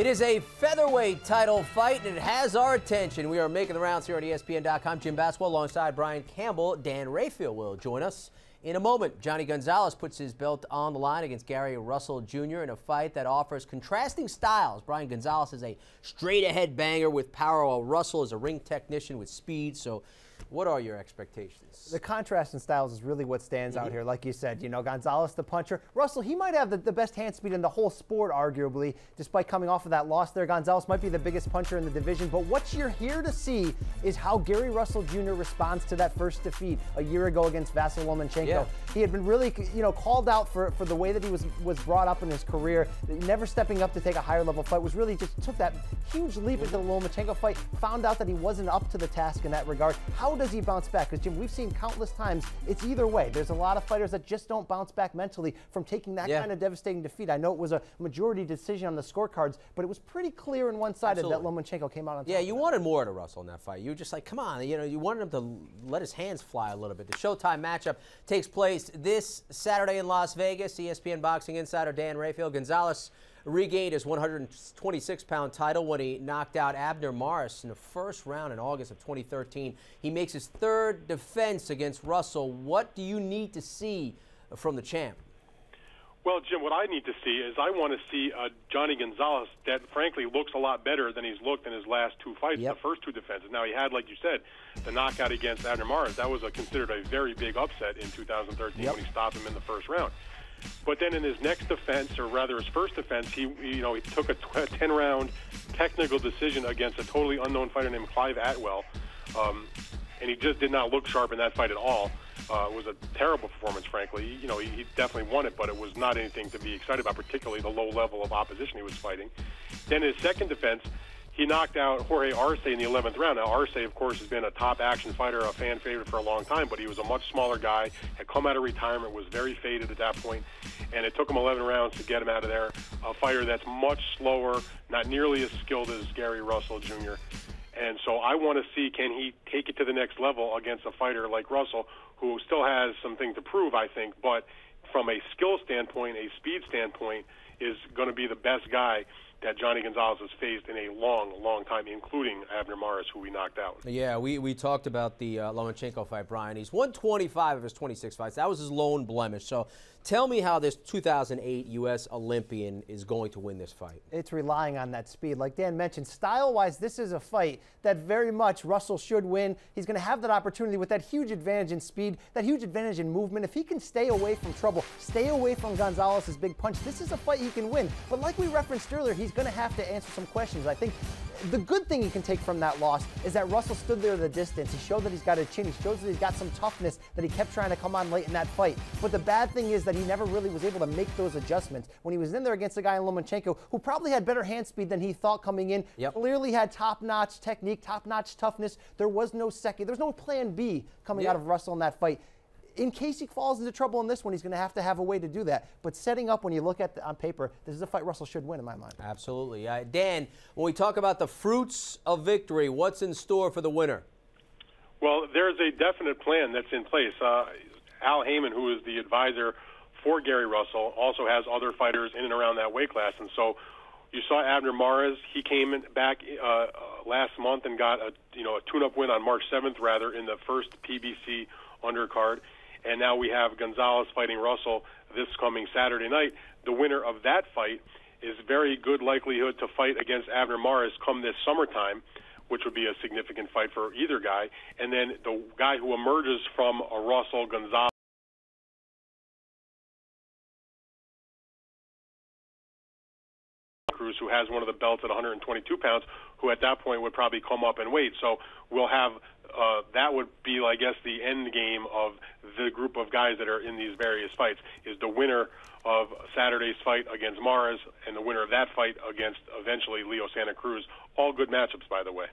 It is a featherweight title fight, and it has our attention. We are making the rounds here on ESPN.com. Jim Basquil alongside Brian Campbell. Dan Rafael will join us in a moment. Jhonny Gonzalez puts his belt on the line against Gary Russell Jr. in a fight that offers contrasting styles. Brian Gonzalez is a straight-ahead banger with power, while Russell is a ring technician with speed. So what are your expectations? The contrast in styles is really what stands out here. Like you said, you know, Gonzalez the puncher. Russell, he might have the best hand speed in the whole sport, arguably, despite coming off of that loss there. Gonzalez might be the biggest puncher in the division, but what you're here to see is how Gary Russell Jr. responds to that first defeat a year ago against Basquil Lomachenko. He had been really, called out for the way that he was brought up in his career, never stepping up to take a higher level fight, was really just took that huge leap into the Lomachenko fight, found out that he wasn't up to the task in that regard. How does he bounce back? Because, Jim, we've seen countless times it's either way. There's a lot of fighters that just don't bounce back mentally from taking that kind of devastating defeat. I know it was a majority decision on the scorecards, but it was pretty clear and one-sided that Lomachenko came out on top. Yeah, you wanted more to Russell in that fight. You were just like, come on, you wanted him to let his hands fly a little bit. The Showtime matchup takes place this Saturday in Las Vegas. ESPN boxing insider Dan Rafael. Gonzalez regained his 126-pound title when he knocked out Abner Mares in the first round in August of 2013. He makes his third defense against Russell. What do you need to see from the champ? Well, Jim, what I need to see is I want to see Jhonny Gonzalez that, frankly, looks a lot better than he's looked in his last two fights, the first two defenses. Now, he had, like you said, the knockout against Abner Mares. That was considered a very big upset in 2013 when he stopped him in the first round. But then in his next defense, or rather his first defense, he took a 10-round technical decision against a totally unknown fighter named Clive Atwell, and he just did not look sharp in that fight at all. It was a terrible performance, frankly. He definitely won it, but it was not anything to be excited about, particularly the low level of opposition he was fighting. Then his second defense, he knocked out Jorge Arce in the 11th round. Now, Arce, of course, has been a top action fighter, a fan favorite for a long time, but he was a much smaller guy, had come out of retirement, was very faded at that point, and it took him 11 rounds to get him out of there. A fighter that's much slower, not nearly as skilled as Gary Russell Jr., and so I want to see, can he take it to the next level against a fighter like Russell, who still has something to prove, I think, but from a skill standpoint, a speed standpoint, is going to be the best guy that Jhonny Gonzalez has faced in a long, long time, including Abner Mares, who we knocked out. Yeah, we talked about the Lomachenko fight, Brian. He's won 25 of his 26 fights. That was his lone blemish. So tell me how this 2008 U.S. Olympian is going to win this fight. It's relying on that speed. Like Dan mentioned, style-wise, this is a fight that very much Russell should win. He's going to have that opportunity with that huge advantage in speed, that huge advantage in movement. If he can stay away from trouble, stay away from Gonzalez's big punch, this is a fight he can win. But like we referenced earlier, he's going to have to answer some questions. I think the good thing he can take from that loss is that Russell stood there at the distance. He showed that he's got a chin. He shows that he's got some toughness, that he kept trying to come on late in that fight. But the bad thing is that he never really was able to make those adjustments. When he was in there against a guy in Lomachenko who probably had better hand speed than he thought coming in, clearly had top-notch technique, top-notch toughness. There was no plan B coming out of Russell in that fight. In case he falls into trouble in this one, he's going to have a way to do that. But setting up, when you look at on paper, this is a fight Russell should win in my mind. Absolutely. Dan, when we talk about the fruits of victory, what's in store for the winner? Well, there's a definite plan that's in place. Al Heyman, who is the advisor for Gary Russell, also has other fighters in and around that weight class. And so you saw Abner Mares. He came back last month and got a tune-up win on March 7th, in the first PBC undercard. And now we have Gonzalez fighting Russell this coming Saturday night. The winner of that fight is very good likelihood to fight against Abner Mares come this summertime, which would be a significant fight for either guy. And then the guy who emerges from a Russell-Gonzalez who has one of the belts at 122 pounds, who at that point would probably come up in weight. So we'll have that would be, I guess, the end game of the group of guys that are in these various fights, is the winner of Saturday's fight against Mares and the winner of that fight against, eventually, Leo Santa Cruz. All good matchups, by the way.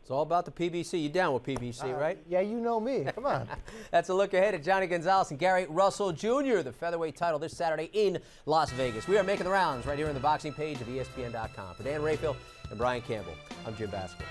It's all about the PBC. You down with PBC, right? Yeah, you know me. Come on. That's a look ahead at Jhonny Gonzalez and Gary Russell Jr., the featherweight title this Saturday in Las Vegas. We are making the rounds right here on the boxing page of ESPN.com. For Dan Rafael and Brian Campbell, I'm Jim Basquil.